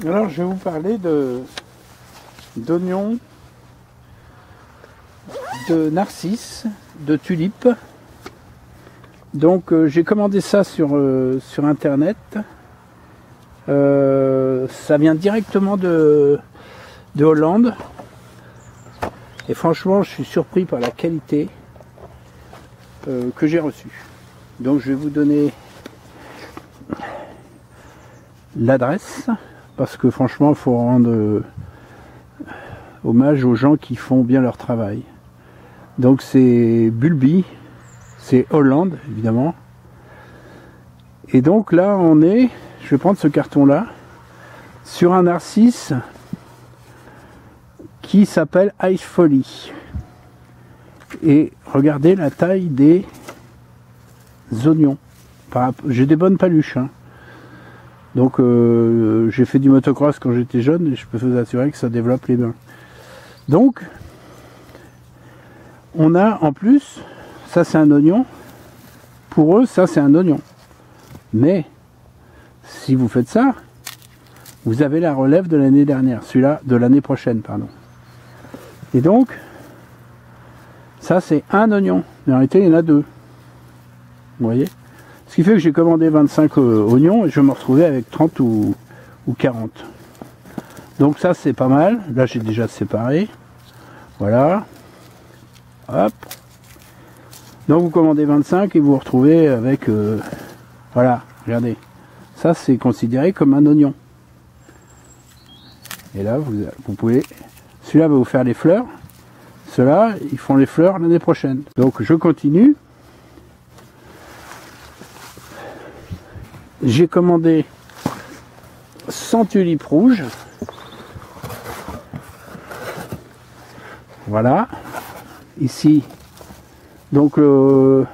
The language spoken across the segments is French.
Alors je vais vous parler d'oignons, de narcisses, de tulipes. Donc j'ai commandé ça sur internet. Ça vient directement de Hollande. Et franchement je suis surpris par la qualité que j'ai reçue. Donc je vais vous donner l'adresse. Parce que franchement, il faut rendre hommage aux gens qui font bien leur travail. Donc c'est Bulby, c'est Hollande évidemment. Et donc là on est, je vais prendre ce carton là, sur un narcisse qui s'appelle Ice Folly. Et regardez la taille des oignons. J'ai des bonnes paluches, hein. Donc j'ai fait du motocross quand j'étais jeune et je peux vous assurer que ça développe les mains. Donc on a en plus, ça c'est un oignon, pour eux ça c'est un oignon. Mais si vous faites ça, vous avez la relève de l'année dernière, celui-là de l'année prochaine, pardon. Et donc ça c'est un oignon, mais en réalité il y en a deux. Vous voyez ? Ce qui fait que j'ai commandé 25 oignons et je vais me retrouver avec 30 ou 40. Donc ça c'est pas mal. Là j'ai déjà séparé. Voilà. Hop. Donc vous commandez 25 et vous vous retrouvez avec... voilà, regardez. Ça c'est considéré comme un oignon. Et là vous pouvez... Celui-là va vous faire les fleurs. Ceux-là, ils font les fleurs l'année prochaine. Donc je continue. J'ai commandé 100 tulipes rouges. Voilà. Ici, donc on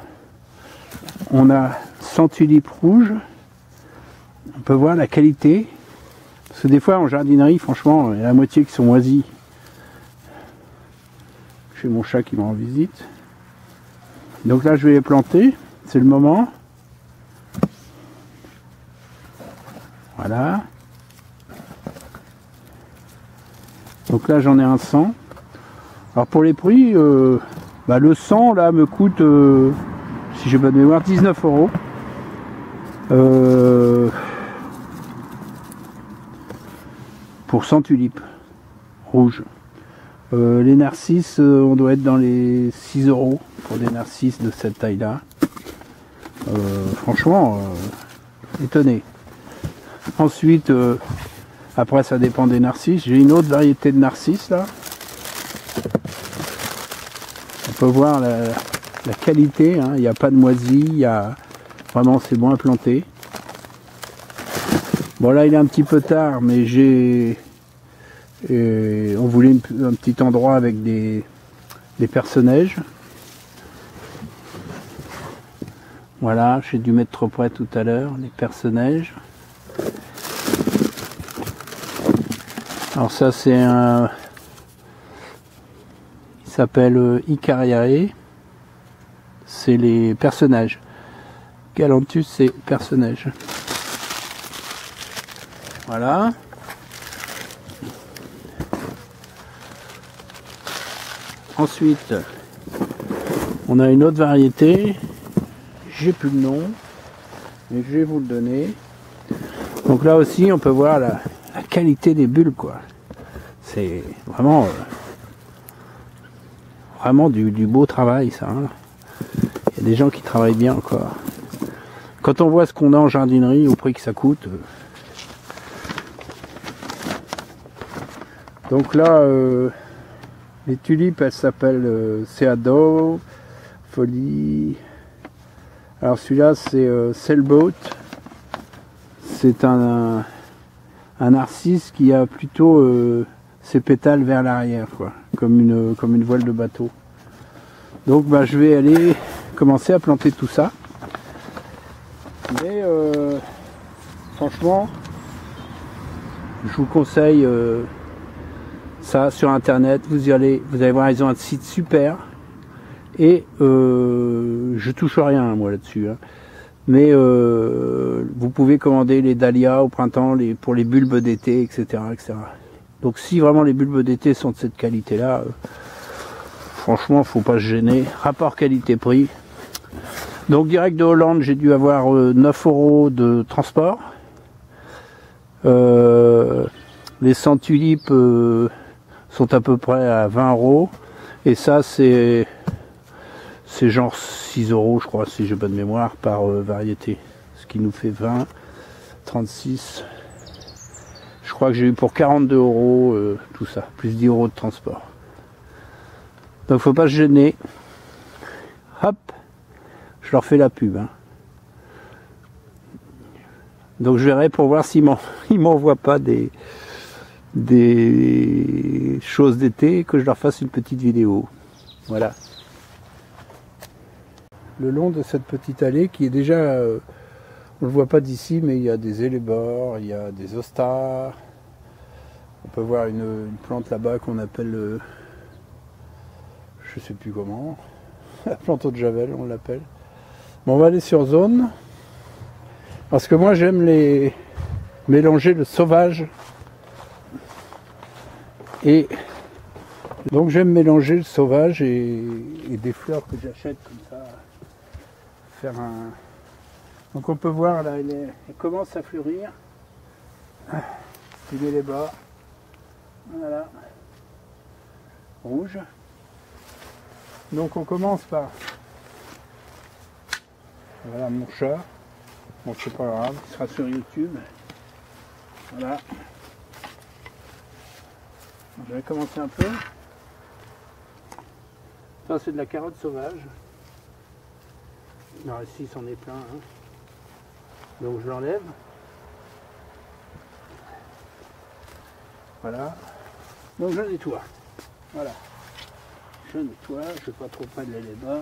a 100 tulipes rouges. On peut voir la qualité. Parce que des fois en jardinerie, franchement, il y a la moitié qui sont moisis. J'ai mon chat qui me rend visite. Donc là, je vais les planter. C'est le moment. Voilà. Donc là j'en ai un 100. Alors pour les prix, le 100 là me coûte, si j'ai pas de mémoire, 19 €. Pour 100 tulipes rouges. Les narcisses, on doit être dans les 6 € pour des narcisses de cette taille là. Franchement, étonné. Ensuite, après ça dépend des narcisses. J'ai une autre variété de narcisses là. On peut voir la qualité, hein. Il n'y a pas de moisis, vraiment c'est bon à planter. Bon là il est un petit peu tard, mais on voulait un petit endroit avec des perce-neige. Voilà, j'ai dû mettre trop près tout à l'heure, les perce-neige. Alors ça c'est un... Il s'appelle Icariae. C'est les perce-neige. Galanthus c'est perce-neige. Voilà. Ensuite, on a une autre variété. J'ai plus le nom, mais je vais vous le donner. Donc là aussi, on peut voir la qualité des bulles, quoi. C'est vraiment, vraiment du beau travail, ça. Hein. Il y a des gens qui travaillent bien encore. Quand on voit ce qu'on a en jardinerie, au prix que ça coûte. Donc là, les tulipes, elles s'appellent Seado, Folie. Alors celui-là, c'est Sailboat. C'est un narcisse qui a plutôt ses pétales vers l'arrière, quoi, comme une voile de bateau. Donc bah, je vais aller commencer à planter tout ça. Mais franchement, je vous conseille ça sur internet. Vous allez voir, ils ont un site super. Et je touche rien moi là-dessus. Hein. Mais vous pouvez commander les dahlias au printemps pour les bulbes d'été, etc., etc. Donc si vraiment les bulbes d'été sont de cette qualité-là, franchement, faut pas se gêner. Rapport qualité-prix. Donc direct de Hollande, j'ai dû avoir 9 € de transport. Les 100 tulipes sont à peu près à 20 €. Et ça, c'est genre 6 € je crois, si j'ai bonne mémoire, par variété. Ce qui nous fait 20, 36. Je crois que j'ai eu pour 42 € tout ça, plus 10 € de transport. Donc faut pas se gêner. Hop, je leur fais la pub. Hein. Donc je verrai pour voir s'ils m'envoient pas des choses d'été, que je leur fasse une petite vidéo. Voilà. Le long de cette petite allée qui est déjà, on ne le voit pas d'ici, mais il y a des élébores, il y a des hostas. On peut voir une plante là-bas qu'on appelle, je sais plus comment, la plante eau de Javel, on l'appelle. Bon, on va aller sur zone, parce que moi j'aime mélanger le sauvage et donc j'aime mélanger le sauvage et des fleurs que j'achète comme ça. Faire un... Donc on peut voir là, elle commence à fleurir. Il est les bas. Voilà. Rouge. Donc on commence par... Voilà mon chat. Bon, c'est pas grave, il sera sur YouTube. Voilà. Je vais commencer un peu. Ça c'est de la carotte sauvage. Non, ici c'en est plein. Hein. Donc je l'enlève. Voilà. Donc je nettoie. Voilà. Je nettoie, je ne vais pas trop près de les bas.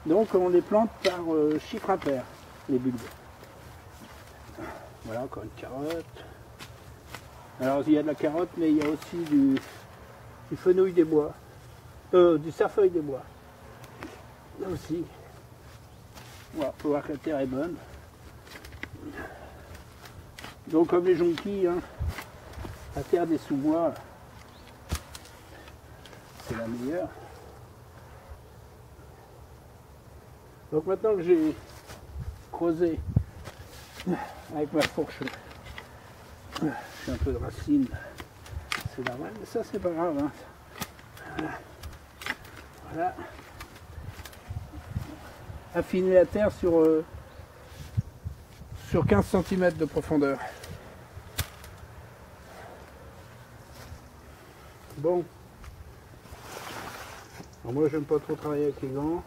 Donc on les plante par chiffre impair, les bulbes. Voilà, encore une carotte. Alors il y a de la carotte, mais il y a aussi du fenouil des bois. Du cerfeuil des bois. Là aussi. Voilà, faut voir que la terre est bonne. Donc comme les jonquilles, hein, la terre des sous-bois, c'est la meilleure. Donc maintenant que j'ai creusé avec ma fourche, j'ai un peu de racines, c'est normal, mais ça c'est pas grave. Hein. Voilà. Affiner la terre sur 15 cm de profondeur. Bon. Alors moi j'aime pas trop travailler avec les gants.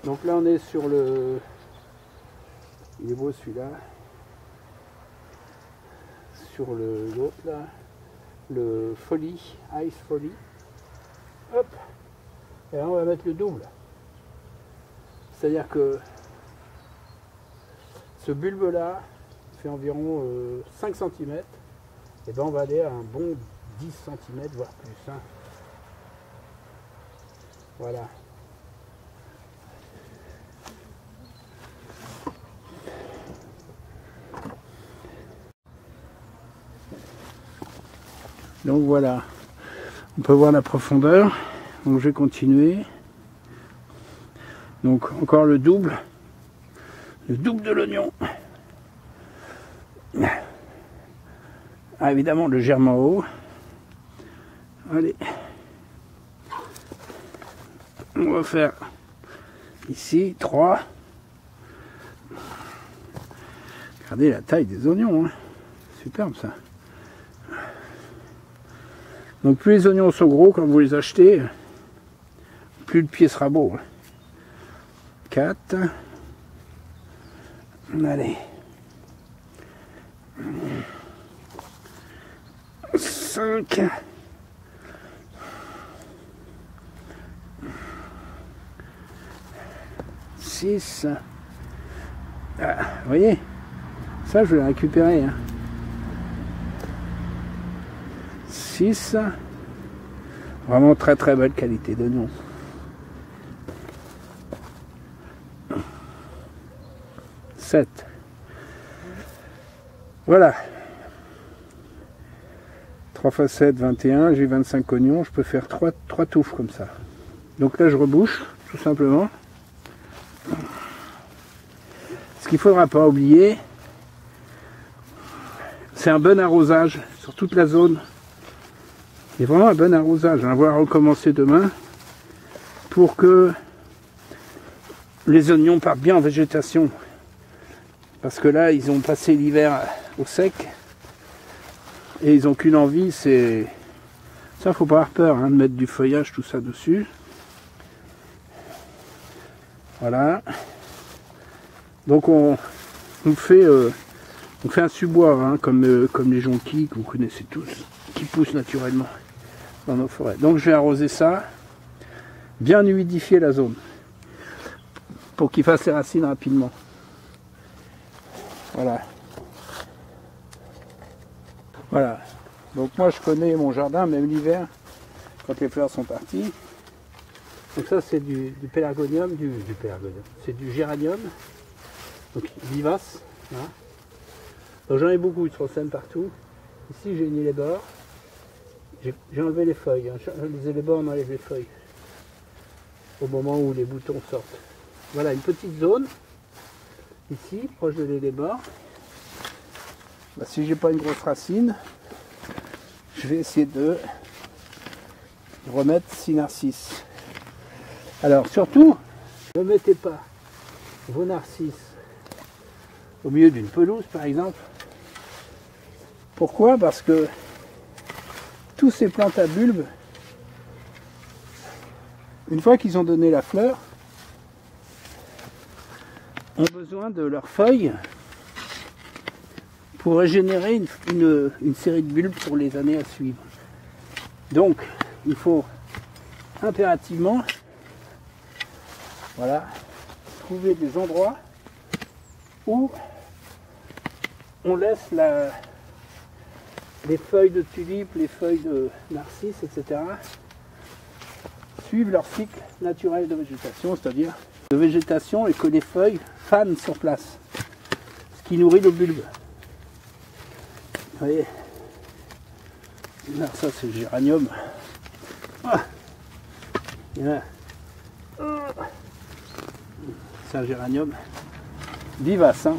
Donc là on est sur le... Il est beau celui-là. Sur l'autre là. Le Folie, Ice Folie. Hop. Et là on va mettre le double. C'est-à-dire que ce bulbe là fait environ 5 cm. Et bien on va aller à un bon 10 cm voire plus. Hein. Voilà. Donc voilà, on peut voir la profondeur. Donc je vais continuer. Donc encore le double de l'oignon. Ah, évidemment le germe en haut. Allez, on va faire ici 3. Regardez la taille des oignons, hein. Superbe ça. Donc plus les oignons sont gros quand vous les achetez, plus le pied sera beau. 4. Allez. 5. 6. Ah, vous voyez, ça je vais le récupérer. Hein. 6. Vraiment très très belle qualité d'oignon. 7. Voilà. 3 x 7, 21. J'ai 25 oignons. Je peux faire 3 touffes comme ça. Donc là, je rebouche, tout simplement. Ce qu'il ne faudra pas oublier, c'est un bon arrosage sur toute la zone. Il y a vraiment un bon arrosage. On va recommencer demain pour que les oignons partent bien en végétation. Parce que là, ils ont passé l'hiver au sec. Et ils n'ont qu'une envie, c'est... Ça, faut pas avoir peur hein, de mettre du feuillage, tout ça dessus. Voilà. Donc on fait un subois, hein, comme les jonquilles que vous connaissez tous, qui poussent naturellement dans nos forêts. Donc je vais arroser ça, bien humidifier la zone, pour qu'il fasse les racines rapidement. Voilà. Voilà. Donc moi je connais mon jardin, même l'hiver, quand les fleurs sont parties. Donc ça c'est du pélargonium, c'est du géranium, donc vivace. Hein. Donc j'en ai beaucoup, ils se ressèment partout. Ici j'ai mis les bords, j'ai enlevé les feuilles, hein. Les bords on enlève les feuilles au moment où les boutons sortent. Voilà une petite zone, ici, proche des bords. Bah, si j'ai pas une grosse racine, je vais essayer de remettre 6 narcisses. Alors surtout, ne mettez pas vos narcisses au milieu d'une pelouse par exemple. Pourquoi? Parce que tous ces plantes à bulbes, une fois qu'ils ont donné la fleur, ont besoin de leurs feuilles pour régénérer une série de bulbes pour les années à suivre. Donc il faut impérativement trouver des endroits où on laisse les feuilles de tulipes, les feuilles de narcisses, etc. suivent leur cycle naturel de végétation, c'est-à-dire de végétation et que les feuilles fanent sur place, ce qui nourrit le bulbe. Vous voyez, là, ça c'est le géranium. C'est un géranium vivace, hein.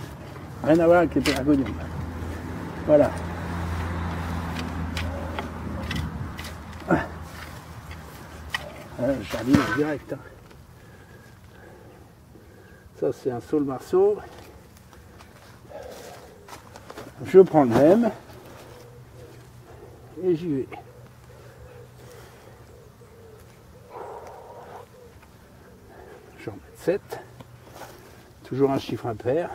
Rien à voir avec les pélargoniums. Voilà. Le jardin en direct. Hein. Ça c'est un saule marceau. Je prends le même et j'y vais. Je vais en mettre 7. Toujours un chiffre impair.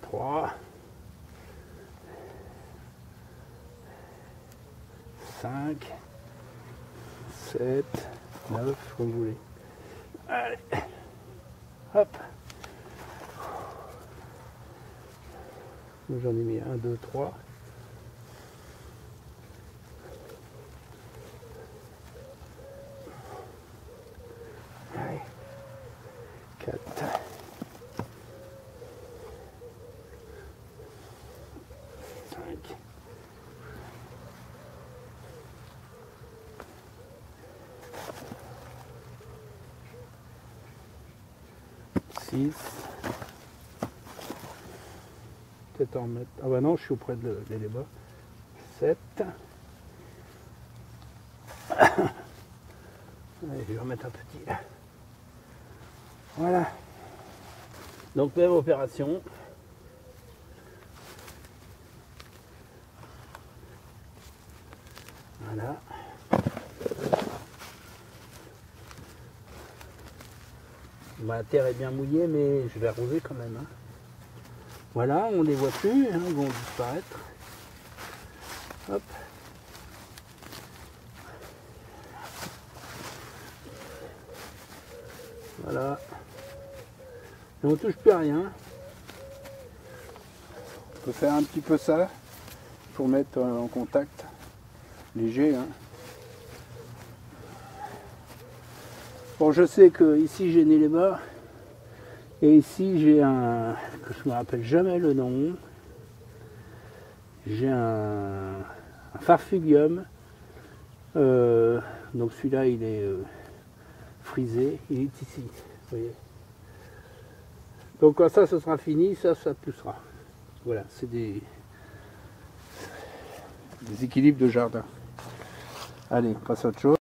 3. 5. 7. 9, comme vous voulez. Allez. Hop. J'en ai mis 1, 2, 3. Allez. 4. 5. 6. Peut-être en mettre. Ah bah non, je suis auprès de l'éléba. 7. Allez, je vais remettre un petit là. Voilà. Donc même opération. Voilà. La terre est bien mouillée, mais je vais arroser quand même. Hein. Voilà, on les voit plus, hein, ils vont disparaître. Hop. Voilà. Et on touche plus à rien. On peut faire un petit peu ça pour mettre en contact léger. Hein. Bon, je sais que ici j'ai né les bords. Et ici j'ai un, que je me rappelle jamais le nom, j'ai un farfugium. Donc celui-là il est frisé, il est ici, vous voyez. Donc quand ça ce sera fini, ça poussera. Voilà, c'est des équilibres de jardin. Allez, on passe à autre chose.